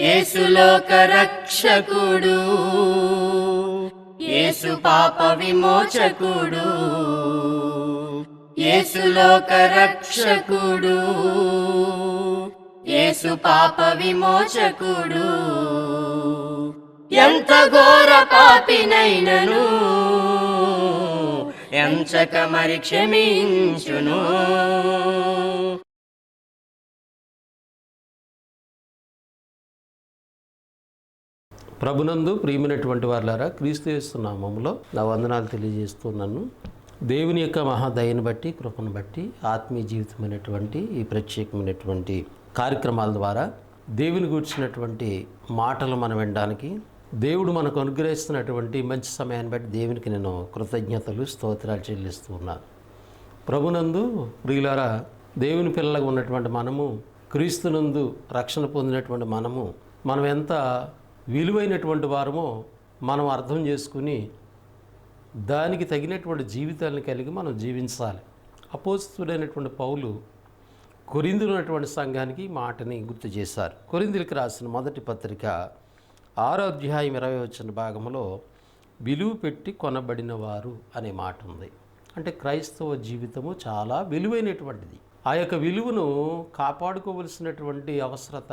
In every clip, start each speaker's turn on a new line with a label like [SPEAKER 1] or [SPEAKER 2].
[SPEAKER 1] యేసు లోక రక్షకుడు, యేసు పాప విమోచకుడు, యేసు లోక రక్షకుడు, యేసు పాప విమోచకుడు. ఎంత ఘోర పాపినైనను ఎంచక మరి క్షమించును.
[SPEAKER 2] ప్రభునందు ప్రియమైనటువంటి వారులారా, క్రీస్తు యేసు నామములో నా వందనాలు తెలియజేస్తున్నాను. దేవుని యొక్క మహాదయను బట్టి, కృపను బట్టి, ఆత్మీయ జీవితమైనటువంటి ఈ ప్రత్యేకమైనటువంటి కార్యక్రమాల ద్వారా దేవుని గూర్చినటువంటి మాటలు మనం వినడానికి, దేవుడు మనకు అనుగ్రహిస్తున్నటువంటి మంచి సమయాన్ని బట్టి దేవునికి నేను కృతజ్ఞతలు, స్తోత్రాలు చెల్లిస్తూ ఉన్నాను. ప్రభునందు ప్రియులారా, దేవుని పిల్లలుగా ఉన్నటువంటి మనము, క్రీస్తునందు రక్షణ పొందినటువంటి మనం ఎంత విలువైనటువంటి వారమో మనం అర్థం చేసుకుని దానికి తగినటువంటి జీవితాలను కలిగి మనం జీవించాలి. అపోస్తలుడైనటువంటి పౌలు కొరింథీలో ఉన్నటువంటి సంఘానికి మాటని గుర్తు చేశారు. కొరింథీలకు రాసిన మొదటి పత్రిక 6వ అధ్యాయం 20వ భాగంలో విలువ పెట్టి కొనబడిన వారు అనే మాట ఉంది. అంటే క్రైస్తవ జీవితము చాలా విలువైనటువంటిది. ఆ యొక్క విలువను కాపాడుకోవలసినటువంటి అవసరత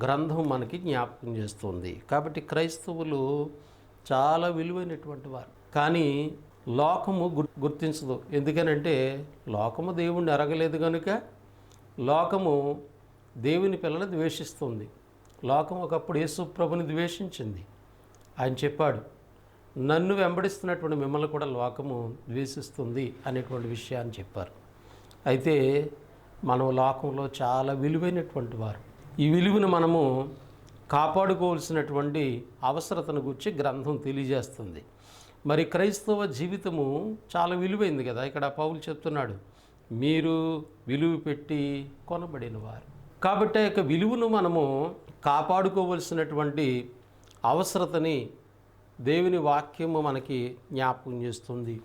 [SPEAKER 2] గ్రంథం మనకి జ్ఞాపకం చేస్తుంది. కాబట్టి క్రైస్తవులు చాలా విలువైనటువంటి వారు. కానీ లోకము గుర్తించదు. ఎందుకనంటే లోకము దేవుణ్ణి ఎరగలేదు కనుక లోకము దేవుని పిల్లలను ద్వేషిస్తుంది. లోకం ఒకప్పుడు యేసు ప్రభుని ద్వేషించింది. ఆయన చెప్పాడు, నన్ను వెంబడిస్తున్నటువంటి మిమ్మల్ని కూడా లోకము ద్వేషిస్తుంది అనేటువంటి విషయాన్ని చెప్పారు. అయితే మనం లోకంలో చాలా విలువైనటువంటి వారు. ఈ విలువను మనము కాపాడుకోవాల్సినటువంటి అవసరతను గురించి గ్రంథం తెలియజేస్తుంది. మరి క్రైస్తవ జీవితము చాలా విలువైంది కదా. ఇక్కడ పౌలు చెప్తున్నాడు, మీరు విలువ పెట్టి కొనబడిన వారు. కాబట్టి ఆ యొక్క విలువను మనము కాపాడుకోవలసినటువంటి అవసరతని దేవుని వాక్యము మనకి జ్ఞాపకం చేస్తుంది.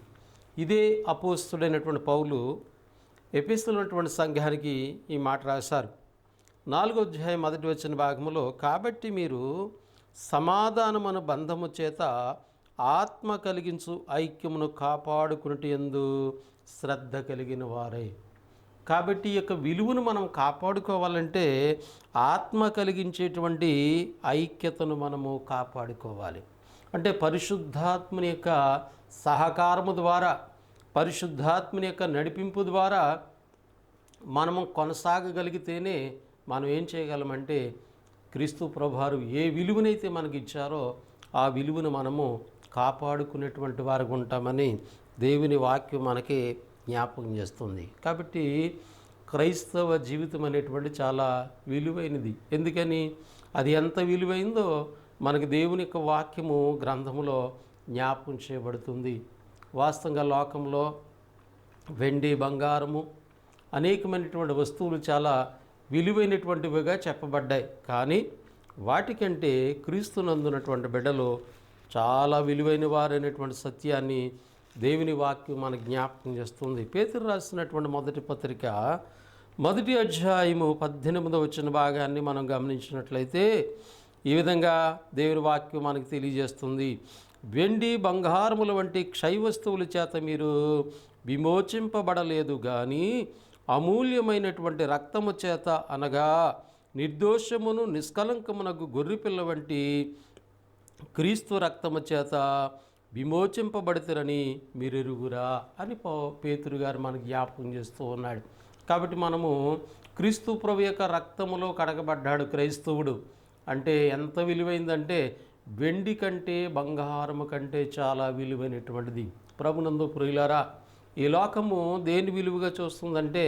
[SPEAKER 2] ఇదే అపోస్తలుడైనటువంటి పౌలు ఎఫెసులో ఉన్నటువంటి సంఘానికి ఈ మాట రాశారు. 4వ అధ్యాయం 1వ భాగంలో, కాబట్టి మీరు సమాధానమును బంధము చేత ఆత్మ కలిగించు ఐక్యమును కాపాడుకున్నట్టు యందు శ్రద్ధ కలిగిన వారై. కాబట్టి ఈ యొక్క విలువను మనం కాపాడుకోవాలంటే ఆత్మ కలిగించేటువంటి ఐక్యతను మనము కాపాడుకోవాలి. అంటే పరిశుద్ధాత్మని యొక్క సహకారము ద్వారా, పరిశుద్ధాత్మని యొక్క నడిపింపు ద్వారా మనము కొనసాగగలిగితేనే మనం ఏం చేయగలమంటే క్రీస్తు ప్రభువారు ఏ విలువనైతే మనకి ఇచ్చారో ఆ విలువను మనము కాపాడుకునేటువంటి వారికి ఉంటామని దేవుని వాక్యం మనకి జ్ఞాపకం చేస్తుంది. కాబట్టి క్రైస్తవ జీవితం అనేటువంటి చాలా విలువైనది. ఎందుకని అది ఎంత విలువైందో మనకి దేవుని యొక్క వాక్యము గ్రంథములో జ్ఞాపకం చేయబడుతుంది. వాస్తవంగా లోకంలో వెండి, బంగారము, అనేకమైనటువంటి వస్తువులు చాలా విలువైనటువంటివిగా చెప్పబడ్డాయి. కానీ వాటికంటే క్రీస్తునందున్నటువంటి బిడ్డలు చాలా విలువైన వారైనటువంటి సత్యాన్ని దేవుని వాక్యం మనకు జ్ఞాపకం చేస్తుంది. పేతురు రాసినటువంటి మొదటి పత్రిక 1వ అధ్యాయము 18వ భాగాన్ని మనం గమనించినట్లయితే ఈ విధంగా దేవుని వాక్యం మనకు తెలియజేస్తుంది. వెండి, బంగారముల వంటి క్షయ వస్తువుల చేత మీరు విమోచింపబడలేదు కానీ అమూల్యమైనటువంటి రక్తము చేత, అనగా నిర్దోషమును నిష్కలంకమునకు గొర్రెపిల్ల వంటి క్రీస్తు రక్తము చేత విమోచింపబడితేరని మీరు ఎరుగురా అని పేతురు గారు మనకు జ్ఞాపకం చేస్తూ ఉన్నాడు. కాబట్టి మనము క్రీస్తు ప్రభు యొక్క రక్తములో కడగబడ్డాడు క్రైస్తవుడు. అంటే ఎంత విలువైందంటే వెండి కంటే, బంగారము కంటే చాలా విలువైనటువంటిది. ప్రభునందు ప్రియులారా, ఈ లోకము దేని విలువగా చూస్తుందంటే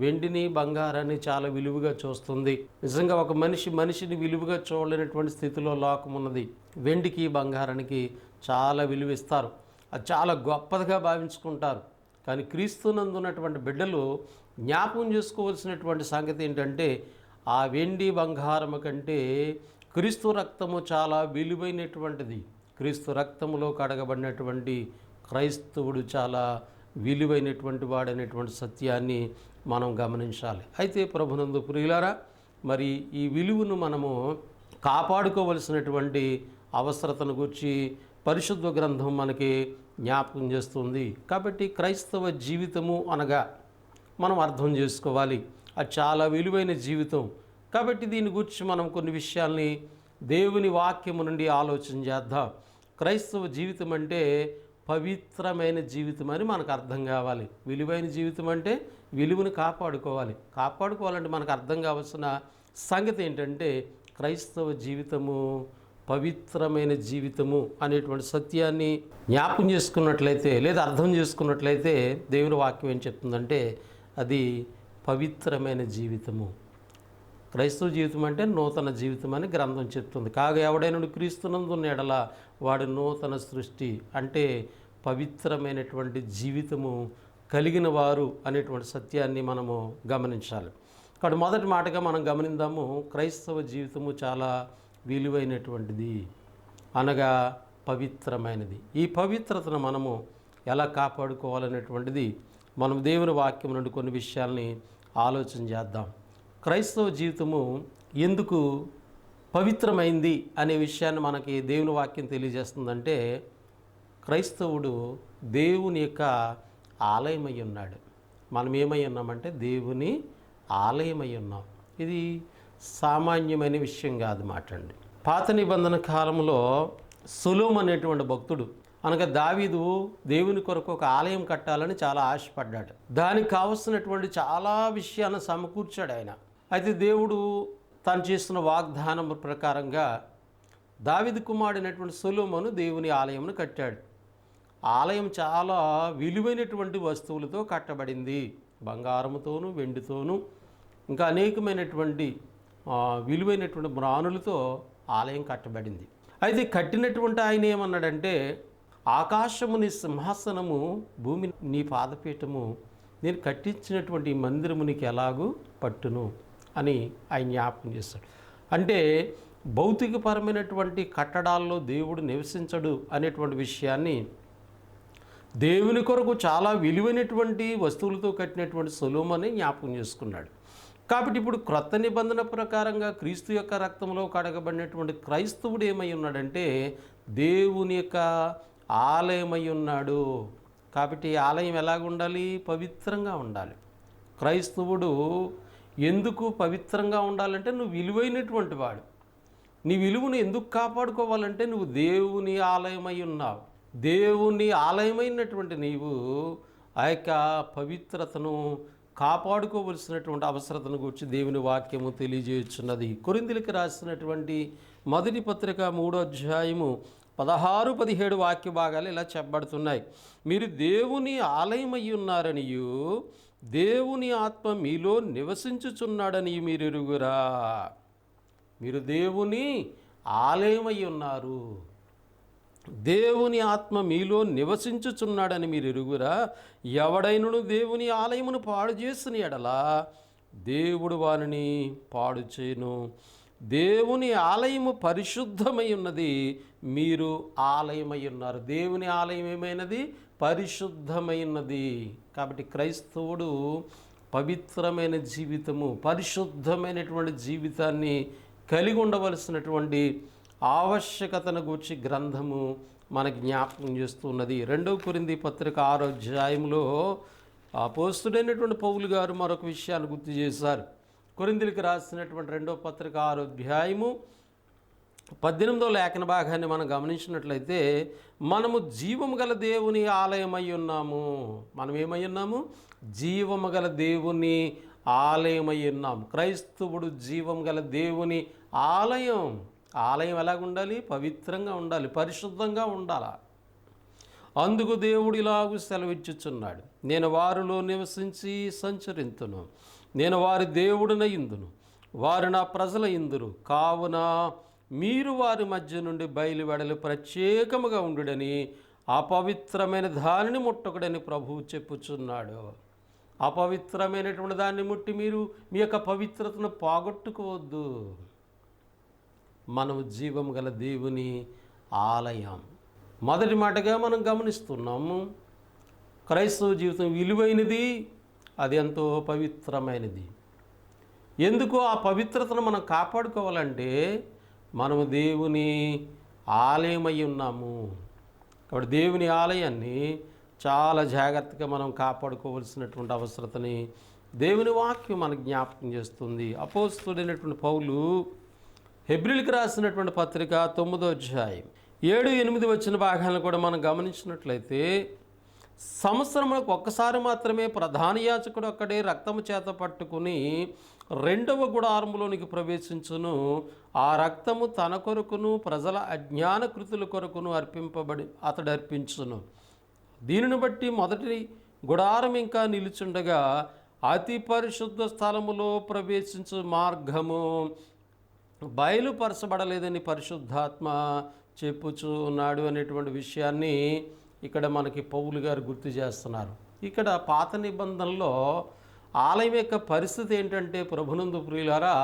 [SPEAKER 2] వెండిని, బంగారాన్ని చాలా విలువగా చూస్తుంది. నిజంగా ఒక మనిషిని విలువగా చూడలేనటువంటి స్థితిలో లోకం ఉన్నది. వెండికి, బంగారానికి చాలా విలువ ఇస్తారు. అది చాలా గొప్పదిగా భావించుకుంటారు. కానీ క్రీస్తునందున్నటువంటి బిడ్డలు జ్ఞాపకం చేసుకోవాల్సినటువంటి సంగతి ఏంటంటే ఆ వెండి, బంగారము కంటే క్రీస్తు రక్తము చాలా విలువైనటువంటిది. క్రీస్తు రక్తములో కడగబడినటువంటి క్రైస్తవుడు చాలా విలువైనటువంటి వాడనేటువంటి సత్యాన్ని మనం గమనించాలి. అయితే ప్రభునందు ప్రియులారా, మరి ఈ విలువను మనము కాపాడుకోవలసినటువంటి అవసరతను గురించి పరిశుద్ధ గ్రంథం మనకి జ్ఞాపకం చేస్తుంది. కాబట్టి క్రైస్తవ జీవితము అనగా మనం అర్థం చేసుకోవాలి, అది చాలా విలువైన జీవితం. కాబట్టి దీని గురించి మనం కొన్ని విషయాల్ని దేవుని వాక్యము నుండి ఆలోచన చేద్దాం. క్రైస్తవ జీవితం అంటే పవిత్రమైన జీవితం అని మనకు అర్థం కావాలి. విలువైన జీవితం అంటే విలువను కాపాడుకోవాలంటే మనకు అర్థం కావాల్సిన సంగతి ఏంటంటే క్రైస్తవ జీవితము పవిత్రమైన జీవితము అనేటువంటి సత్యాన్ని జ్ఞాపకం చేసుకున్నట్లయితే లేదా అర్థం చేసుకున్నట్లయితే దేవుని వాక్యం ఏం చెప్తుందంటే అది పవిత్రమైన జీవితము. క్రైస్తవ జీవితం అంటే నూతన జీవితం అని గ్రంథం చెప్తుంది. కాగా ఎవడైనా క్రీస్తునందున్న ఎడల వాడు నూతన సృష్టి, అంటే పవిత్రమైనటువంటి జీవితము కలిగిన వారు అనేటువంటి సత్యాన్ని మనము గమనించాలి. కాబట్టి మొదటి మాటగా మనం గమనిద్దాము, క్రైస్తవ జీవితము చాలా విలువైనటువంటిది అనగా పవిత్రమైనది. ఈ పవిత్రతను మనము ఎలా కాపాడుకోవాలనేటువంటిది మనం దేవుని వాక్యం నుండి కొన్ని విషయాల్ని ఆలోచన చేద్దాం. క్రైస్తవ జీవితము ఎందుకు పవిత్రమైంది అనే విషయాన్ని మనకి దేవుని వాక్యం తెలియజేస్తుందంటే క్రైస్తవుడు దేవుని యొక్క ఆలయమై ఉన్నాడు. మనం ఏమై ఉన్నామంటే దేవుని ఆలయమై ఉన్నాం. ఇది సామాన్యమైన విషయం కాదు మాటండి. పాత నిబంధన కాలంలో సొలొమోను అనేటువంటి భక్తుడు అనగా దావీదు దేవుని కొరకు ఒక ఆలయం కట్టాలని చాలా ఆశపడ్డాడు. దానికి కావలసినటువంటి చాలా విషయాలను సమకూర్చాడు ఆయన. అయితే దేవుడు తాను చేస్తున్న వాగ్దానం ప్రకారంగా దావీదు కుమారుడైనటువంటి సొలొమోను దేవుని ఆలయంను కట్టాడు. ఆలయం చాలా విలువైనటువంటి వస్తువులతో కట్టబడింది. బంగారముతోనూ వెండితోనూ ఇంకా అనేకమైనటువంటి విలువైనటువంటి మ్రాణులతో ఆలయం కట్టబడింది. అయితే కట్టినటువంటి ఆయన ఏమన్నాడంటే, ఆకాశము నీ సింహాసనము, భూమి నీ పాదపీఠము, నేను కట్టించినటువంటి మందిరము నీకు ఎలాగూ పట్టును అని ఆయన జ్ఞాపకం చేస్తాడు. అంటే భౌతికపరమైనటువంటి కట్టడాల్లో దేవుడు నివసించడు అనేటువంటి విషయాన్ని దేవుని కొరకు చాలా విలువైనటువంటి వస్తువులతో కట్టినటువంటి సొలొమోను జ్ఞాపకం చేసుకున్నాడు. కాబట్టి ఇప్పుడు క్రొత్త నిబంధన ప్రకారంగా క్రీస్తు యొక్క రక్తంలో కడగబడినటువంటి క్రైస్తవుడు ఏమై ఉన్నాడంటే దేవుని యొక్క ఆలయమై ఉన్నాడు. కాబట్టి ఆలయం ఎలాగ ఉండాలి? పవిత్రంగా ఉండాలి. క్రైస్తవుడు ఎందుకు పవిత్రంగా ఉండాలంటే నువ్వు విలువైనటువంటి వాడు. నీ విలువను ఎందుకు కాపాడుకోవాలంటే నువ్వు దేవుని ఆలయమై ఉన్నావు. దేవుని ఆలయమైనటువంటి నీవు ఆ యొక్క పవిత్రతను కాపాడుకోవలసినటువంటి అవసరతను గురించి దేవుని వాక్యము తెలియజేయుచున్నది. కొరింథీయులకు రాసినటువంటి మొదటి పత్రిక 3వ అధ్యాయము 16-17 వాక్య భాగాలు ఇలా చెప్పబడుతున్నాయి. మీరు దేవుని ఆలయమై ఉన్నారనియు దేవుని ఆత్మ మీలో నివసించుచున్నాడని మీరు ఎరుగురా. మీరు దేవుని ఆలయమై ఉన్నారు, దేవుని ఆత్మ మీలో నివసించుచున్నాడని మీరు ఎరుగురా. ఎవడైనను దేవుని ఆలయమును పాడు చేసిన ఎడల దేవుడు వారిని పాడు చేయను. దేవుని ఆలయము పరిశుద్ధమై ఉన్నది, మీరు ఆలయమై ఉన్నారు. దేవుని ఆలయం ఏమైనది? పరిశుద్ధమై ఉన్నది. కాబట్టి క్రైస్తవుడు పవిత్రమైన జీవితము, పరిశుద్ధమైనటువంటి జీవితాన్ని కలిగి ఉండవలసినటువంటి ఆవశ్యకతను గూర్చి గ్రంథము మనకి జ్ఞాపకం చేస్తున్నది. 2వ కొరింథీ పత్రిక 6వ అధ్యాయంలో అపోస్తలుడైనటువంటి పౌలు గారు మరొక విషయాన్ని గుర్తు చేశారు. కొరింథీయులకు రాసినటువంటి 2వ పత్రిక 6వ అధ్యాయము 18వ లేఖన భాగాన్ని మనం గమనించినట్లయితే మనము జీవము గల దేవుని ఆలయమై ఉన్నాము. మనం ఏమై ఉన్నాము? జీవము గల దేవుని ఆలయమై ఉన్నాము. క్రైస్తవుడు జీవం గల దేవుని ఆలయం. ఆలయం ఎలాగ ఉండాలి? పవిత్రంగా ఉండాలి, పరిశుద్ధంగా ఉండాలి. అందుకు దేవుడు ఇలాగూ సెలవిచ్చుచున్నాడు, నేను వారిలో నివసించి సంచరింతును, నేను వారి దేవుడినయుందును, వారు నా ప్రజల ఇందురు. కావున మీరు వారి మధ్య నుండి బయలువెడలి ప్రత్యేకముగా ఉండుడని అపవిత్రమైన దానిని ముట్టకుడని ప్రభువు చెప్పుచున్నాడు. అపవిత్రమైనటువంటి దాన్ని ముట్టి మీరు మీ యొక్క పవిత్రతను పోగొట్టుకోవద్దు. మనము జీవం గల దేవుని ఆలయం. మొదటి మాటగా మనం గమనిస్తున్నాము, క్రైస్తవ జీవితం విలువైనది, అది ఎంతో పవిత్రమైనది. ఎందుకు ఆ పవిత్రతను మనం కాపాడుకోవాలంటే మనము దేవుని ఆలయమై ఉన్నాము. కాబట్టి దేవుని ఆలయాన్ని చాలా జాగ్రత్తగా మనం కాపాడుకోవాల్సినటువంటి అవసరతని దేవుని వాక్యం మనకు జ్ఞాపకం చేస్తుంది. అపోస్తలుడైనటువంటి పౌలు హెబ్రీయులకు రాసినటువంటి పత్రిక 9వ అధ్యాయం 7-8 వచ్చిన భాగాలను కూడా మనం గమనించినట్లయితే, సంవత్సరములకు ఒక్కసారి మాత్రమే ప్రధాన యాజకుడు ఒక్కడే రక్తము చేత పట్టుకుని రెండవ గుడారములోనికి ప్రవేశించును. ఆ రక్తము తన కొరకును ప్రజల అజ్ఞాన కృతుల కొరకును అతడు అర్పించును. దీనిని బట్టి మొదటి గుడారం ఇంకా నిలుచుండగా అతి పరిశుద్ధ స్థలములో ప్రవేశించు మార్గము బయలుపరచబడలేదని పరిశుద్ధాత్మ చెప్పుచూ ఉన్నాడు అనేటువంటి విషయాన్ని ఇక్కడ మనకి పౌలు గారు గుర్తు చేస్తున్నారు. ఇక్కడ పాత నిబంధనలో ఆలయం యొక్క పరిస్థితి ఏంటంటే, ప్రభునందు ప్రియులారా,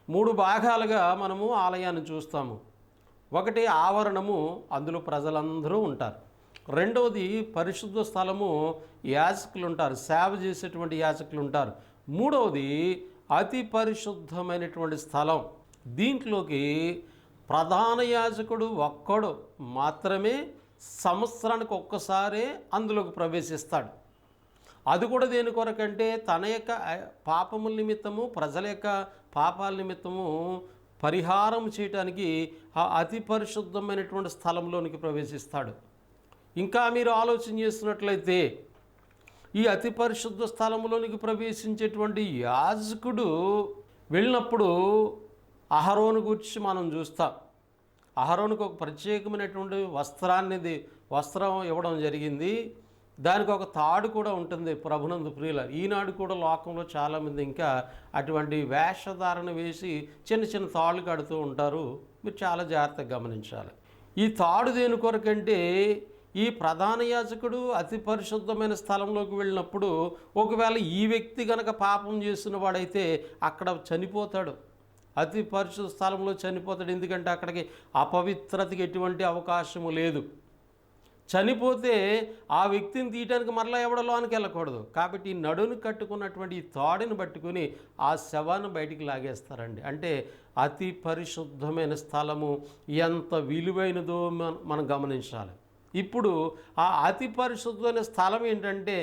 [SPEAKER 2] 3 భాగాలుగా మనము ఆలయాన్ని చూస్తాము. ఒకటి ఆవరణము, అందులో ప్రజలందరూ ఉంటారు. రెండవది పరిశుద్ధ స్థలము, యాజకులు ఉంటారు, సేవ చేసేటువంటి యాజకులు ఉంటారు. మూడవది అతి పరిశుద్ధమైనటువంటి స్థలం. దీంట్లోకి ప్రధాన యాజకుడు ఒక్కడు మాత్రమే సంవత్సరానికి ఒక్కసారే అందులోకి ప్రవేశిస్తాడు. అది కూడా దేని కొరకంటే తన యొక్క పాపముల నిమిత్తము, ప్రజల యొక్క పాపాల నిమిత్తము పరిహారం చేయటానికి ఆ అతి పరిశుద్ధమైనటువంటి స్థలంలోనికి ప్రవేశిస్తాడు. ఇంకా మీరు ఆలోచన చేస్తున్నట్లయితే, ఈ అతి పరిశుద్ధ స్థలంలోనికి ప్రవేశించేటువంటి యాజకుడు వెళ్ళినప్పుడు అహరోను గురించి మనం చూస్తాం. అహరోనుకు ఒక ప్రత్యేకమైనటువంటి వస్త్రం ఇవ్వడం జరిగింది. దానికి ఒక తాడు కూడా ఉంటుంది. ప్రభునందు ప్రియుల, ఈనాడు కూడా లోకంలో చాలామంది ఇంకా అటువంటి వేషధారణ వేసి చిన్న చిన్న తాళ్ళు కడుతూ ఉంటారు. మీరు చాలా జాగ్రత్తగా గమనించాలి. ఈ తాడు దేని కొరకంటే, ఈ ప్రధాన యాజకుడు అతి పరిశుద్ధమైన స్థలంలోకి వెళ్ళినప్పుడు ఒకవేళ ఈ వ్యక్తి కనుక పాపం చేసిన వాడైతే అక్కడ చనిపోతాడు. అతి పరిశుద్ధ స్థలంలో చనిపోతాడు. ఎందుకంటే అక్కడికి అపవిత్రతకి ఎటువంటి అవకాశము లేదు. చనిపోతే ఆ వ్యక్తిని తీయటానికి మరలా ఎవడ లోనికి వెళ్ళకూడదు. కాబట్టి ఈ నడును కట్టుకున్నటువంటి ఈ తాడుని పట్టుకుని ఆ శవాన్ని బయటికి లాగేస్తారండి. అంటే అతి పరిశుద్ధమైన స్థలము ఎంత విలువైనదో మనం గమనించాలి. ఇప్పుడు ఆ అతి పరిశుద్ధమైన స్థలం ఏంటంటే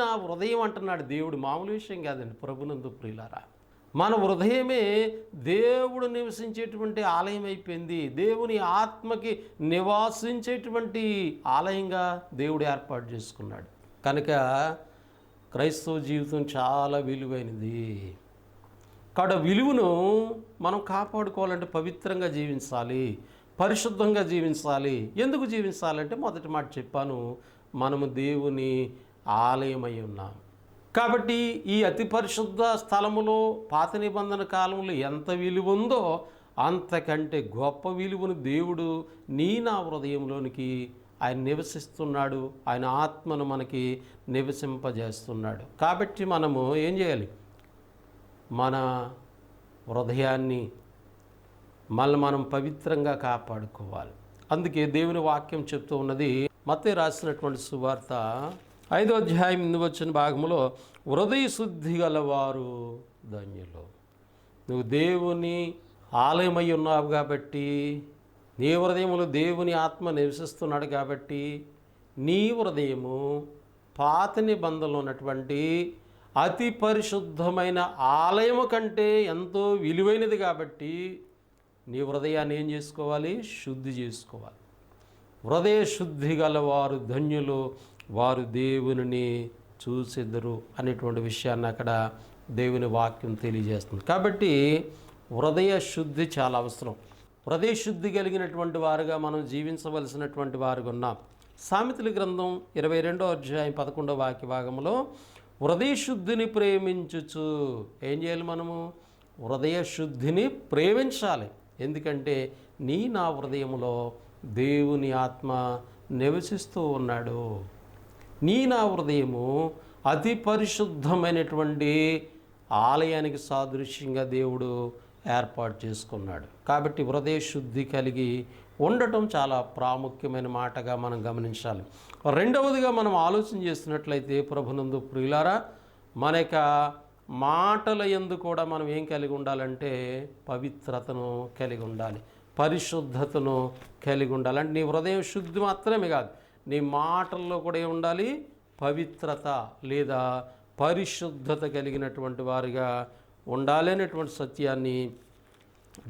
[SPEAKER 2] నా హృదయం అంటున్నాడు దేవుడు. మామూలు విషయం కాదండి ప్రభునందు ప్రియులారా. మన హృదయమే దేవుడు నివసించేటువంటి ఆలయం అయిపోయింది. దేవుని ఆత్మకి నివాసించేటువంటి ఆలయంగా దేవుడు ఏర్పాటు చేసుకున్నాడు. కనుక క్రైస్తవ జీవితం చాలా విలువైనది. కాబట్టి విలువను మనం కాపాడుకోవాలంటే పవిత్రంగా జీవించాలి, పరిశుద్ధంగా జీవించాలి. ఎందుకు జీవించాలంటే మొదటి మాట చెప్పాను, మనము దేవుని ఆలయమై ఉన్నాం. కాబట్టి ఈ అతి పరిశుద్ధ స్థలములో పాత నిబంధన కాలంలో ఎంత విలువ ఉందో అంతకంటే గొప్ప విలువను దేవుడు నా హృదయంలోనికి ఆయన నివసిస్తున్నాడు. ఆయన ఆత్మను మనకి నివసింపజేస్తున్నాడు. కాబట్టి మనము ఏం చేయాలి? మన హృదయాన్ని మనం పవిత్రంగా కాపాడుకోవాలి. అందుకే దేవుని వాక్యం చెప్తూ ఉన్నది, మత్తయి రాసినటువంటి సువార్త 5వ అధ్యాయం 8 వచ్చిన భాగంలో, హృదయ శుద్ధి గలవారు ధన్యులు. నువ్వు దేవుని ఆలయమై ఉన్నావు కాబట్టి, నీ హృదయములో దేవుని ఆత్మ నివసిస్తున్నాడు కాబట్టి, నీ హృదయము పాత నిబంధనలో ఉన్నటువంటి అతి పరిశుద్ధమైన ఆలయము కంటే ఎంతో విలువైనది కాబట్టి నీ హృదయాన్ని ఏం చేసుకోవాలి? శుద్ధి చేసుకోవాలి. హృదయ శుద్ధి గలవారు ధన్యులు, వారు దేవుని చూసెదరు అనేటువంటి విషయాన్ని అక్కడ దేవుని వాక్యం తెలియజేస్తుంది. కాబట్టి హృదయ శుద్ధి చాలా అవసరం. హృదయ శుద్ధి కలిగినటువంటి వారుగా మనం జీవించవలసినటువంటి వారుగా ఉన్నాం. సామెతల గ్రంథం 22వ అధ్యాయం 11వ వాక్య భాగంలో, హృదయ శుద్ధిని ప్రేమించుచు ఏం చేయాలి? మనము హృదయ శుద్ధిని ప్రేమించాలి. ఎందుకంటే నా హృదయంలో దేవుని ఆత్మ నివసిస్తూ ఉన్నాడు. నా హృదయము అతి పరిశుద్ధమైనటువంటి ఆలయానికి సాదృశ్యంగా దేవుడు ఏర్పాటు చేసుకున్నాడు. కాబట్టి హృదయ శుద్ధి కలిగి ఉండటం చాలా ప్రాముఖ్యమైన మాటగా మనం గమనించాలి. రెండవదిగా మనం ఆలోచన చేస్తున్నట్లయితే ప్రభునందు ప్రియులారా, మన యొక్క మాటల యందు కూడా మనం ఏం కలిగి ఉండాలంటే పవిత్రతను కలిగి ఉండాలి, పరిశుద్ధతను కలిగి ఉండాలి. అంటే నీ హృదయం శుద్ధి మాత్రమే కాదు, నీ మాటల్లో కూడా ఏం ఉండాలి, పవిత్రత లేదా పరిశుద్ధత కలిగినటువంటి వారిగా ఉండాలి అనేటువంటి సత్యాన్ని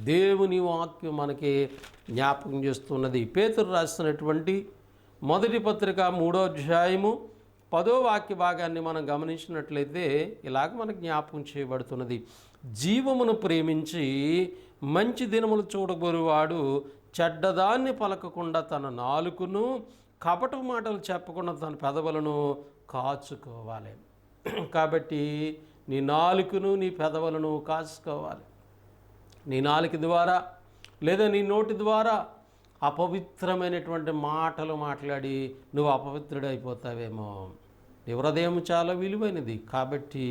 [SPEAKER 2] దేవుని వాక్యం మనకి జ్ఞాపకం చేస్తున్నది. పేతురు రాసినటువంటి మొదటి పత్రిక 3వ అధ్యాయము 10వ వాక్య భాగాన్ని మనం గమనించినట్లయితే ఇలాగ మనకు జ్ఞాపకం చేయబడుతున్నది. జీవమును ప్రేమించి మంచి దినములు చూడగోరువాడు చెడ్డదాన్ని పలకకుండా తన నాలుకను, కపట మాటలు చెప్పకుండా తన పెదవులను కాచుకోవాలి. కాబట్టి నీ నాలుకను, నీ పెదవులను కాచుకోవాలి. నీ నాలుక ద్వారా లేదా నీ నోటి ద్వారా అపవిత్రమైనటువంటి మాటలు మాట్లాడి నువ్వు అపవిత్రుడు అయిపోతావేమో. నీ హృదయం చాలా విలువైనది. కాబట్టి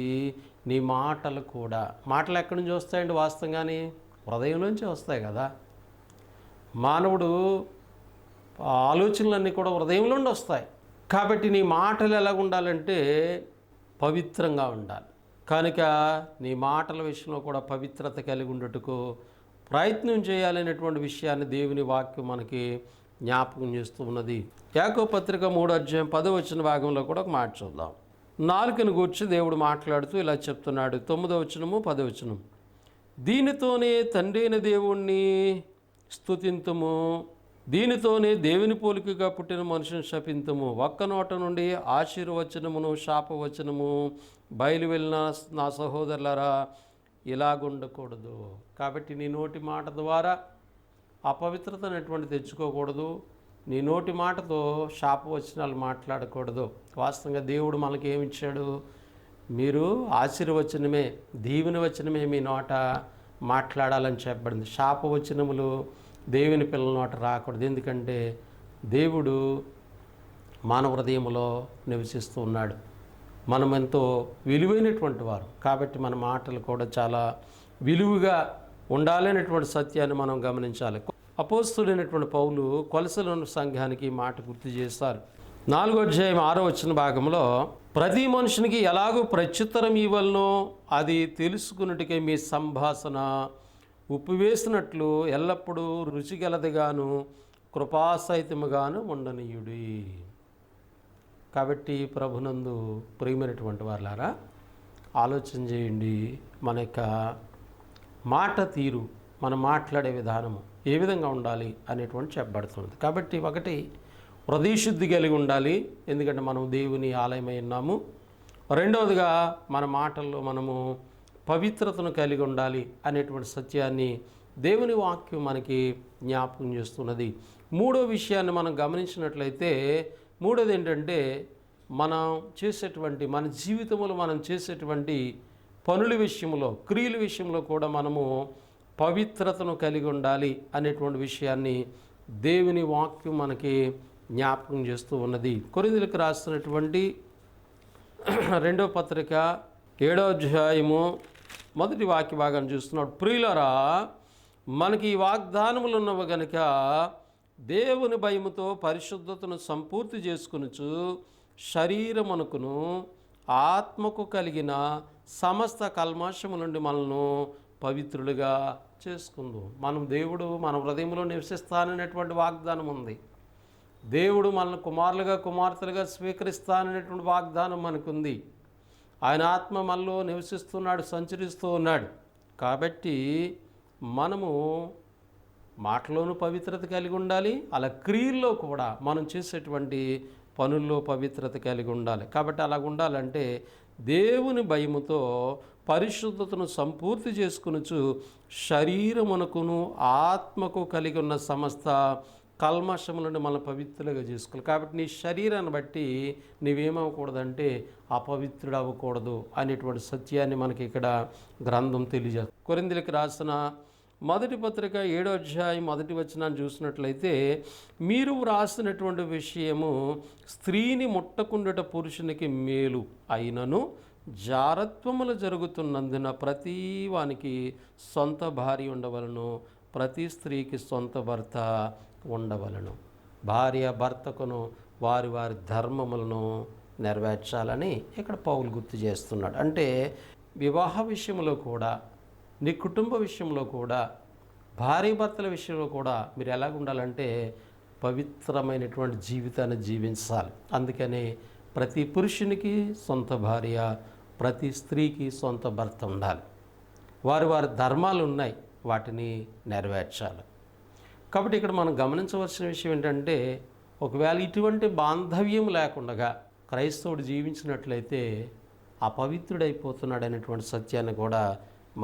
[SPEAKER 2] నీ మాటలు కూడా, మాటలు ఎక్కడి నుంచి వస్తాయండి? వాస్తవంగానే హృదయం నుంచి వస్తాయి కదా. మానవుడు ఆలోచనలన్నీ కూడా హృదయం నుండి వస్తాయి. కాబట్టి నీ మాటలు ఎలా ఉండాలంటే పవిత్రంగా ఉండాలి. కనుక నీ మాటల విషయంలో కూడా పవిత్రత కలిగి ఉండటకు ప్రయత్నం చేయాలనేటువంటి విషయాన్ని దేవుని వాక్యం మనకి జ్ఞాపకం చేస్తూ ఉన్నది. యాకోబు పత్రిక 3వ అధ్యాయం 10వ వచన భాగంలో కూడా ఒక మాట చూద్దాం. నాలుకను గూర్చి దేవుడు మాట్లాడుతూ ఇలా చెప్తున్నాడు. 9వ వచనము 10వ వచనం, దీనితోనే తండ్రి అయిన దేవుణ్ణి స్తుతింతుము, దీనితోనే దేవుని పోలికగా పుట్టిన మనుషుని శపింతుము. ఒక్క నోట నుండి ఆశీర్వచనమును శాపవచనము బయలు వెళ్ళిన నా సహోదరులారా ఇలాగుండకూడదు. కాబట్టి నీ నోటి మాట ద్వారా అపవిత్రత అనేటువంటి తెచ్చుకోకూడదు. నీ నోటి మాటతో శాపవచనాలు మాట్లాడకూడదు. వాస్తవంగా దేవుడు మనకి ఏమి ఇచ్చాడు? మీరు ఆశీర్వచనమే, దీవెన వచనమే మీ నోట మాట్లాడాలని చెప్పబడింది. శాపవచనములు దేవుని పిల్లల నోట రాకూడదు. ఎందుకంటే దేవుడు మానవ హృదయంలో నివసిస్తూ ఉన్నాడు. మనం ఎంతో విలువైనటువంటి వారు. కాబట్టి మన మాటలు కూడా చాలా విలువగా ఉండాలనేటువంటి సత్యాన్ని మనం గమనించాలి. అపోస్తులైనటువంటి పౌలు కొలసలోని సంఘానికి మాట గుర్తు చేస్తారు. 4వ అధ్యాయం 6వ వచన భాగంలో, ప్రతి మనుషునికి ఎలాగో ప్రత్యుత్తరం ఇవ్వాలనో అది తెలుసుకున్నట్టుకే మీ సంభాషణ ఉప్పు వేసినట్లు ఎల్లప్పుడూ రుచిగలదిగాను కృపాసహితముగాను ఉండనీయుడి. కాబట్టి ప్రభునందు ప్రియమైనటువంటి వారులారా ఆలోచన చేయండి. మన యొక్క మాట తీరు, మనం మాట్లాడే విధానము ఏ విధంగా ఉండాలి అనేటువంటి చెప్పబడుతుంది. కాబట్టి ఒకటి, హృదయశుద్ధి కలిగి ఉండాలి, ఎందుకంటే మనం దేవుని ఆలయమై ఉన్నాము. రెండవదిగా మన మాటల్లో మనము పవిత్రతను కలిగి ఉండాలి అనేటువంటి సత్యాన్ని దేవుని వాక్యం మనకి జ్ఞాపకం చేస్తున్నది. మూడో విషయాన్ని మనం గమనించినట్లయితే, మూడోది ఏంటంటే మనం చేసేటువంటి, మన జీవితంలో మనం చేసేటువంటి పనుల విషయంలో, క్రియల విషయంలో కూడా మనము పవిత్రతను కలిగి ఉండాలి అనేటువంటి విషయాన్ని దేవుని వాక్యం మనకి జ్ఞాపకం చేస్తూ ఉన్నది. కొరింథీయులకు రాస్తున్నటువంటి 2వ పత్రిక 7వ అధ్యాయము 1వ వాక్య భాగాన్ని చూస్తున్నాడు. ప్రియులారా, మనకి ఈ వాగ్దానములు ఉన్నవి గనుక దేవుని భయముతో పరిశుద్ధతను సంపూర్తి చేసుకొనుచు శరీరమునకును ఆత్మకు కలిగిన సమస్త కల్మషము నుండి మనల్ని పవిత్రులుగా చేసుకుందాం. మనం దేవుడు మన హృదయంలో నివసిస్తాననేటువంటి వాగ్దానం ఉంది. దేవుడు మనల్ని కుమారులుగా కుమార్తెలుగా స్వీకరిస్తాననేటువంటి వాగ్దానం మనకుంది. ఆయన ఆత్మ మనలో నివసిస్తున్నాడు, సంచరిస్తూ ఉన్నాడు. కాబట్టి మనము మాటలోనూ పవిత్రత కలిగి ఉండాలి, అలా క్రియల్లో కూడా మనం చేసేటువంటి పనుల్లో పవిత్రత కలిగి ఉండాలి. కాబట్టి అలా ఉండాలంటే దేవుని భయముతో పరిశుద్ధతను సంపూర్తి చేసుకొనుచు శరీరమునకును ఆత్మకు కలిగి ఉన్న సమస్త కల్మషములను మనం పవిత్రులుగా చేసుకోవాలి. కాబట్టి నీ శరీరాన్ని బట్టి నీవేమవ్వకూడదంటే అపవిత్రుడు అవ్వకూడదు అనేటువంటి సత్యాన్ని మనకి ఇక్కడ గ్రంథం తెలియజేస్తుంది. కొరింథీయులకు రాసిన మొదటి పత్రిక 7వ అధ్యాయం 1వ వచనాన్ని చూసినట్లయితే, మీరు వ్రాసినటువంటి విషయము స్త్రీని ముట్టకుండుట పురుషునికి మేలు అయినను జారత్వములు జరుగుతున్నందున ప్రతి వానికి సొంత భార్య ఉండవలను, ప్రతి స్త్రీకి సొంత భర్త ఉండవలను. భార్య భర్తకును వారి వారి ధర్మములను నెరవేర్చాలని ఇక్కడ పౌలు గుర్తు చేస్తున్నాడు. అంటే వివాహ విషయంలో కూడా, నీ కుటుంబ విషయంలో కూడా, భార్యాభర్తల విషయంలో కూడా మీరు ఎలాగ ఉండాలంటే పవిత్రమైనటువంటి జీవితాన్ని జీవించాలి. అందుకనే ప్రతి పురుషునికి సొంత భార్య, ప్రతి స్త్రీకి సొంత భర్త ఉండాలి. వారి వారి ధర్మాలు ఉన్నాయి, వాటిని నెరవేర్చాలి. కాబట్టి ఇక్కడ మనం గమనించవలసిన విషయం ఏంటంటే, ఒకవేళ ఇటువంటి బాంధవ్యం లేకుండా క్రైస్తవుడు జీవించినట్లయితే అపవిత్రుడైపోతున్నాడు అనేటువంటి సత్యాన్ని కూడా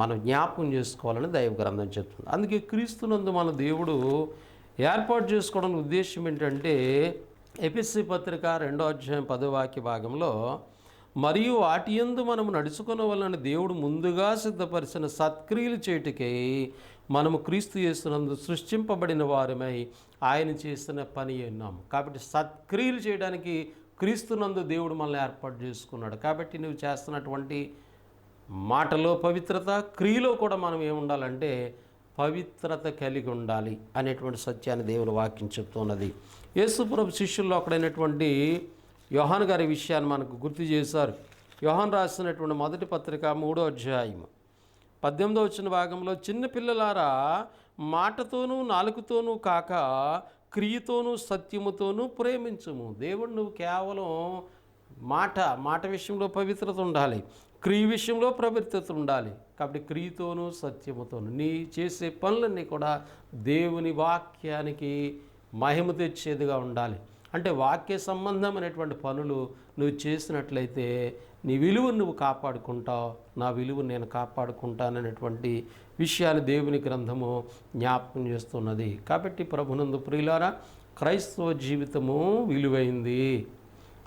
[SPEAKER 2] మనం జ్ఞాపకం చేసుకోవాలని దైవ గ్రంథం చెప్తుంది. అందుకే క్రీస్తునందు మన దేవుడు ఏర్పాటు చేసుకోవడానికి ఉద్దేశం ఏంటంటే, ఎఫెసీ పత్రిక 2వ అధ్యాయం 10వ వాక్య భాగంలో, మరియు వాటి యందు మనము నడుచుకున్న వలన దేవుడు ముందుగా సిద్ధపరిచిన సత్క్రియలు చేయుటకై మనము క్రీస్తు యేసునందు సృష్టింపబడిన వారమై ఆయన చేసిన పని ఉన్నాము. కాబట్టి సత్క్రియలు చేయడానికి క్రీస్తునందు దేవుడు మనల్ని ఏర్పాటు చేసుకున్నాడు. కాబట్టి నువ్వు చేస్తున్నటువంటి మాటలో పవిత్రత, క్రియలో కూడా మనం ఏముండాలంటే పవిత్రత కలిగి ఉండాలి అనేటువంటి సత్యాన్ని దేవుని వాక్యం చెప్తున్నది. యేసుప్రభు శిష్యుల్లో ఒకడైనటువంటి యోహాను గారి విషయాన్ని మనకు గుర్తు చేశారు. యోహాను రాసినటువంటి మొదటి పత్రిక 3వ అధ్యాయం 18వ వచన భాగంలో, చిన్నపిల్లలారా మాటతోనూ నాలుకతోనూ కాక క్రియతోనూ సత్యముతోనూ ప్రేమించుము. దేవుడు నువ్వు కేవలం మాట విషయంలో పవిత్రత ఉండాలి, క్రియ విషయంలో పవిత్రత ఉండాలి. కాబట్టి క్రియతోనూ సత్యముతోనూ నీ చేసే పనులన్నీ కూడా దేవుని వాక్యానికి మహిమ తెచ్చేదిగా ఉండాలి. అంటే వాక్య సంబంధమైనటువంటి పనులు నువ్వు చేసినట్లయితే నీ విలువను నువ్వు కాపాడుకుంటావు, నా విలువను నేను కాపాడుకుంటాననేటువంటి విషయాలు దేవుని గ్రంథము జ్ఞాపకం చేస్తున్నది. కాబట్టి ప్రభునందు ప్రియులారా, క్రైస్తవ జీవితము విలువైంది.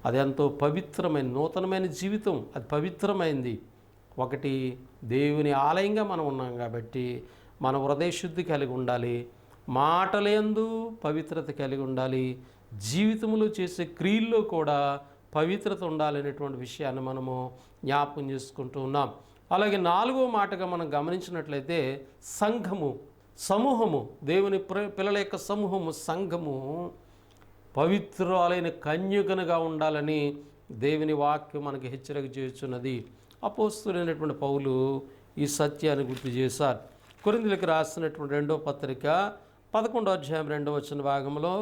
[SPEAKER 2] అది ఎంతో పవిత్రమైన నూతనమైన జీవితం, అది పవిత్రమైంది. ఒకటి, దేవుని ఆలయంగా మనం ఉన్నాం కాబట్టి మన హృదయ శుద్ధి కలిగి ఉండాలి, మాటలందు పవిత్రత కలిగి ఉండాలి, జీవితంలో చేసే క్రియల్లో కూడా పవిత్రత ఉండాలనేటువంటి విషయాన్ని మనము జ్ఞాపకం చేసుకుంటూ ఉన్నాం. అలాగే 4వ మాటగా మనం గమనించినట్లయితే సంఘము, సమూహము, దేవుని పిల్లల యొక్క సమూహము, సంఘము పవిత్రాలైన కన్యకనుగా ఉండాలని దేవుని వాక్యం మనకి హెచ్చరిక చేస్తున్నది. అపోస్తలుడైనటువంటి పౌలు ఈ సత్యాన్ని గుర్తు చేశారు. కొరింథీయులకు రాసినటువంటి 2వ పత్రిక 11వ అధ్యాయం 2వ వచన భాగంలో,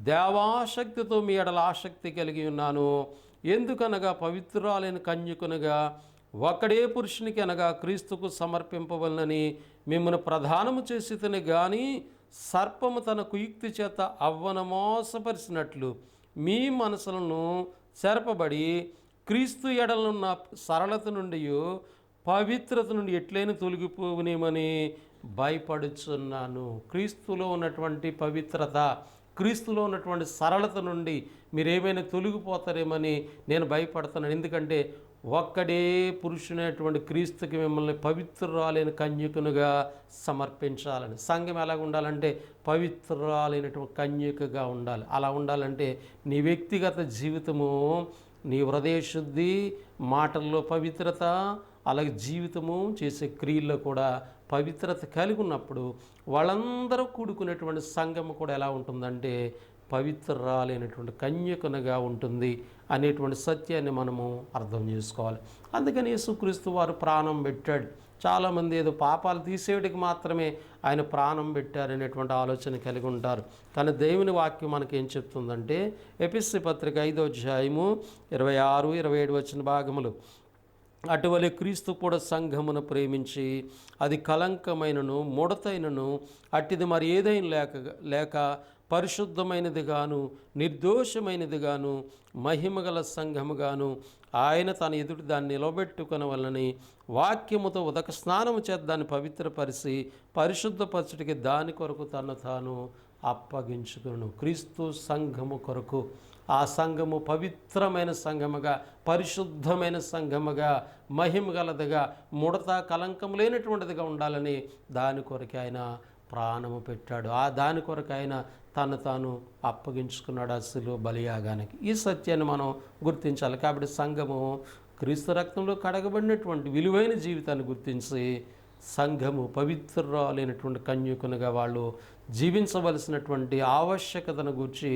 [SPEAKER 2] దేవాశక్తితో మీ ఎడల ఆసక్తి కలిగి ఉన్నాను, ఎందుకనగా పవిత్రాలైన కన్యకనుగా ఒక్కడే పురుషునికి అనగా క్రీస్తుకు సమర్పింపవలనని మిమ్మల్ని ప్రధానము చేసితేనే గాని సర్పము తన కుయుక్తి చేత అవ్వను మోసపరిచినట్లు మీ మనసులను చెరపబడి క్రీస్తు ఎడలున్న సరళత నుండి పవిత్రత నుండి ఎట్లయినా తొలగిపోవునేమని భయపడుచున్నాను. క్రీస్తులో ఉన్నటువంటి పవిత్రత, క్రీస్తులో ఉన్నటువంటి సరళత నుండి మీరేమైనా తొలగిపోతారేమని నేను భయపడుతున్నాను. ఎందుకంటే ఒక్కడే పురుషునైనటువంటి క్రీస్తుకి మిమ్మల్ని పవిత్రురాలైన కన్యకనుగా సమర్పించాలని. సంఘం ఎలాగ ఉండాలంటే పవిత్రురాలైనటువంటి కన్యకగా ఉండాలి. అలా ఉండాలంటే నీ వ్యక్తిగత జీవితము, నీ హృదయ శుద్ధి, మాటల్లో పవిత్రత, అలాగే జీవితము, చేసే క్రియల్లో కూడా పవిత్రత కలిగి ఉన్నప్పుడు వాళ్ళందరూ కూడుకునేటువంటి సంఘము కూడా ఎలా ఉంటుందంటే పవిత్రురాలైనటువంటి కన్యకనుగా ఉంటుంది అనేటువంటి సత్యాన్ని మనము అర్థం చేసుకోవాలి. అందుకని యేసుక్రీస్తు వారు ప్రాణం పెట్టాడు. చాలామంది ఏదో పాపాలు తీసేయడానికి మాత్రమే ఆయన ప్రాణం పెట్టారనేటువంటి ఆలోచన కలిగి ఉంటారు. కానీ దేవుని వాక్యం మనకి ఏం చెప్తుందంటే, ఎఫెసీ పత్రిక 5వ అధ్యాయము 26, 27 వచన భాగములు, అటువలే క్రీస్తు కూడా సంఘమును ప్రేమించి అది కలంకమైనను ముడతైనను అట్టిది మరి ఏదైనా లేక పరిశుద్ధమైనదిగాను నిర్దోషమైనదిగాను మహిమగల సంఘముగాను ఆయన తన ఎదుటి దాన్ని నిలబెట్టుకొనవలనని వాక్యముతో ఉదక స్నానము చేత దాన్ని పవిత్రపరిచి పరిశుద్ధపరచుడికి దాని కొరకు తను తాను అప్పగించుకును. క్రీస్తు సంఘము కొరకు ఆ సంఘము పవిత్రమైన సంఘముగా, పరిశుద్ధమైన సంఘముగా, మహిమగలదిగా, ముడత కలంకం లేనటువంటిదిగా ఉండాలని దాని కొరకు ఆయన ప్రాణము పెట్టాడు. ఆ దాని కొరకు ఆయన తను తాను అప్పగించుకున్నాడు ఆ శిలువ బలియాగానికి. ఈ సత్యాన్ని మనం గుర్తించాలి. కాబట్టి సంఘము క్రీస్తు రక్తంలో కడగబడినటువంటి విలువైన జీవితాన్ని గుర్తించి సంఘము పవిత్రురాలైనటువంటి కన్యకనుగా వాళ్ళు జీవించవలసినటువంటి ఆవశ్యకతను గురించి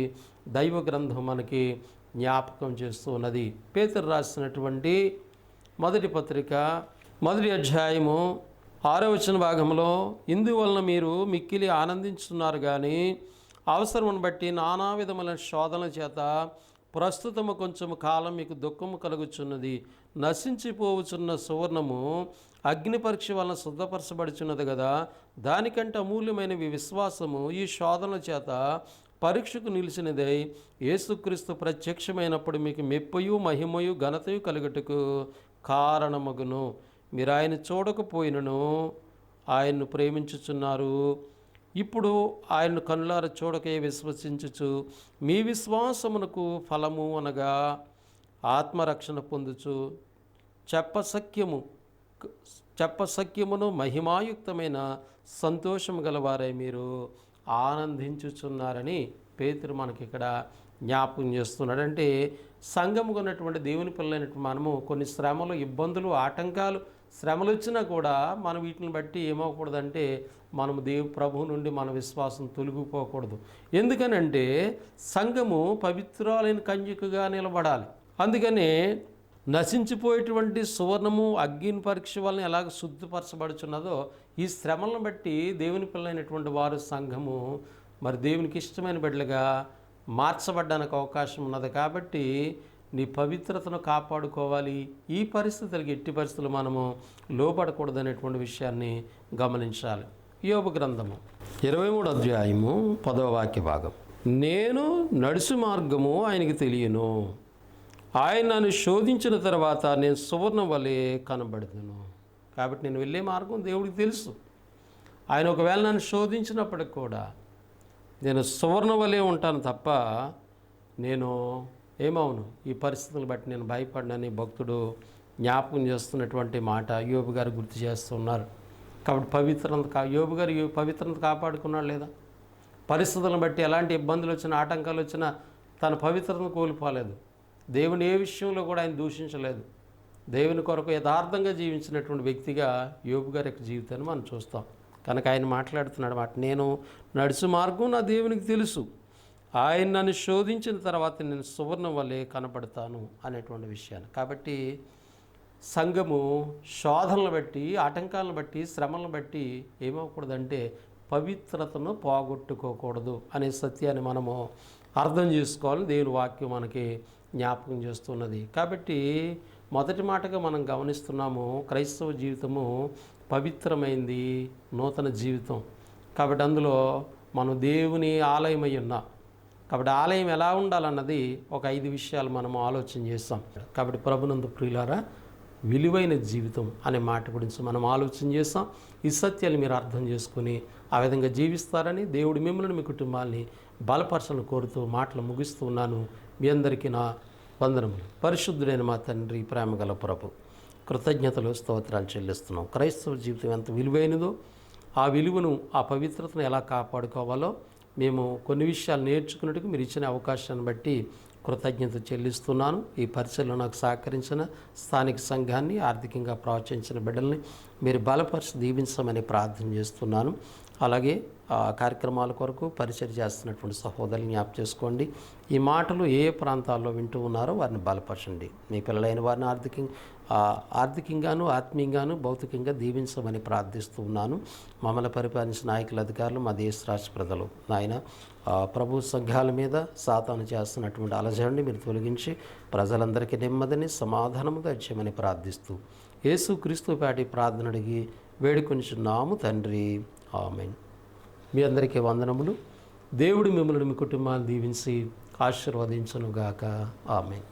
[SPEAKER 2] దైవ గ్రంథం మనకి జ్ఞాపకం చేస్తూ ఉన్నది. పేతురు రాసినటువంటి మొదటి పత్రిక మొదటి అధ్యాయము 6వ వచన భాగంలో, ఇందువలన మీరు మిక్కిలి ఆనందించుతున్నారు కానీ అవసరమును బట్టి నానా విధములైన శోధనల చేత ప్రస్తుతము కొంచెము కాలం మీకు దుఃఖము కలుగుచున్నది. నశించిపోవచ్చున్న సువర్ణము అగ్ని పరీక్ష వలన శుద్ధపరచబడుచున్నది కదా, దానికంటే అమూల్యమైన విశ్వాసము ఈ శోధనల చేత పరీక్షకు నిలిచినదై యేసుక్రీస్తు ప్రత్యక్షమైనప్పుడు మీకు మెప్పయు మహిమయు ఘనతయు కలుగుటకు కారణమగును. మీరు ఆయన చూడకపోయినను ఆయన్ను ప్రేమించుచున్నారు. ఇప్పుడు ఆయన్ను కనులార చూడకే విశ్వసించుచు మీ విశ్వాసమునకు ఫలము అనగా ఆత్మరక్షణ పొందుచు చెప్పసఖ్యమును మహిమాయుక్తమైన సంతోషము గలవారై మీరు ఆనందించుచున్నారని పేతురు మనకి ఇక్కడ జ్ఞాపకం చేస్తున్నాడు. అంటే సంఘముగా ఉన్నటువంటి దేవుని పిల్లలైనటువంటి మనము కొన్ని శ్రమలు, ఇబ్బందులు, ఆటంకాలు, శ్రమలు వచ్చినా కూడా మనం వీటిని బట్టి ఏమవకూడదంటే మనము ప్రభువు నుండి మన విశ్వాసం తొలగిపోకూడదు. ఎందుకనంటే సంఘము పవిత్రాలైన కన్యకగా నిలబడాలి. అందుకనే నశించిపోయేటువంటి సువర్ణము అగ్ని పరీక్ష వలన ఎలాగ శుద్ధిపరచబడుచున్నదో ఈ శ్రమలను బట్టి దేవుని పిల్లైనటువంటి వారు సంఘము మరి దేవునికి ఇష్టమైన బిడ్డలుగా మార్చబడ్డానికి అవకాశం ఉన్నది. కాబట్టి నీ పవిత్రతను కాపాడుకోవాలి. ఈ పరిస్థితులకి ఎట్టి పరిస్థితులు మనము లోపడకూడదనేటువంటి విషయాన్ని గమనించాలి. యోబు గ్రంథము 23వ అధ్యాయము 10వ వాక్య భాగం. నేను నడుచు మార్గము ఆయనకి తెలియను, ఆయన నన్ను శోధించిన తర్వాత నేను సువర్ణం వలె కనబడుతును. కాబట్టి నేను వెళ్ళే మార్గం దేవుడికి తెలుసు. ఆయన ఒకవేళ నన్ను శోధించినప్పటికి కూడా నేను సువర్ణం వలె ఉంటాను తప్ప నేను ఏమవును ఈ పరిస్థితులను బట్టి నేను భయపడినని భక్తుడు జ్ఞాపకం చేస్తున్నటువంటి మాట యోబు గారు గుర్తు చేస్తున్నారు. కాబట్టి యోబు గారు పవిత్రత కాపాడుకున్నాడు లేదా? పరిస్థితులను బట్టి ఎలాంటి ఇబ్బందులు వచ్చినా, ఆటంకాలు వచ్చినా తన పవిత్రతను కోల్పోలేదు. దేవుని ఏ విషయంలో కూడా ఆయన దూషించలేదు. దేవుని కొరకు యథార్థంగా జీవించినటువంటి వ్యక్తిగా యోబు గారి యొక్క జీవితాన్ని మనం చూస్తాం. కనుక ఆయన మాట్లాడుతున్నాడు మాట, నేను నడుచు మార్గం నా దేవునికి తెలుసు, ఆయన నన్ను శోధించిన తర్వాత నేను సువర్ణం వలె కనపడతాను అనేటువంటి విషయాన్ని. కాబట్టి సంఘము శోధనలు బట్టి, ఆటంకాలను బట్టి, శ్రమలను బట్టి ఏమవకూడదంటే పవిత్రతను పోగొట్టుకోకూడదు అనే సత్యాన్ని మనము అర్థం చేసుకోవాలి. దేవుని వాక్యం మనకి జ్ఞాపకం చేస్తున్నది. కాబట్టి మొదటి మాటగా మనం గమనిస్తున్నాము, క్రైస్తవ జీవితము పవిత్రమైంది, నూతన జీవితం. కాబట్టి అందులో మనం దేవుని ఆలయమై ఉన్నాం. కాబట్టి ఆలయం ఎలా ఉండాలన్నది ఒక 5 విషయాలు మనం ఆలోచన చేస్తాం. కాబట్టి ప్రభునందు ప్రియులారా, విలువైన జీవితం అనే మాట గురించి మనం ఆలోచన చేస్తాం. ఈ సత్యాలు మీరు అర్థం చేసుకుని ఆ విధంగా జీవిస్తారని దేవుడు మిమ్మల్ని, మీ కుటుంబాన్ని బలపరచని కోరుతూ మాటలు ముగిస్తూ ఉన్నాను. మీ అందరికీ నా వందనములు. పరిశుద్ధుడైన మా తండ్రి, ప్రేమగల ప్రభు, కృతజ్ఞతలు, స్తోత్రాలు చెల్లిస్తున్నాం. క్రైస్తవ జీవితం ఎంత విలువైనదో, ఆ విలువను, ఆ పవిత్రతను ఎలా కాపాడుకోవాలో మేము కొన్ని విషయాలు నేర్చుకున్నట్టుకు మీరు ఇచ్చిన అవకాశాన్ని బట్టి కృతజ్ఞత చెల్లిస్తున్నాను. ఈ పరిచయలో నాకు సహకరించిన స్థానిక సంఘాన్ని, ఆర్థికంగా ప్రోత్సహించిన బిడ్డల్ని మీరు బలపరిచి దీవించమని ప్రార్థన చేస్తున్నాను. అలాగే ఆ కార్యక్రమాల కొరకు పరిచయం చేస్తున్నటువంటి సహోదరుని జ్ఞాపకం చేసుకోండి. ఈ మాటలు ఏ ప్రాంతాల్లో వింటూ ఉన్నారో వారిని బలపరచండి. మీ పిల్లలైన వారిని ఆర్థికంగాను, ఆత్మీయంగాను, భౌతికంగా దీవించమని ప్రార్థిస్తూ ఉన్నాను. మమ్మల్ని పరిపాలించిన నాయకుల, అధికారులు, మా దేశ రాష్ట్ర ప్రజలు నాయన ప్రభు సంఘాల మీద సాతాను చేస్తున్నటువంటి అలజడిని మీరు తొలగించి ప్రజలందరికీ నెమ్మదిని, సమాధానము దయచేయమని ప్రార్థిస్తూ యేసుక్రీస్తు పేటి ప్రార్థన అడిగి వేడుకొనిచున్నాము తండ్రి, ఆమేన్. మీ అందరికీ వందనములు. దేవుడు మిమ్మల్ని, మీ కుటుంబాన్ని దీవించి ఆశీర్వదించునుగాక. ఆమేన్.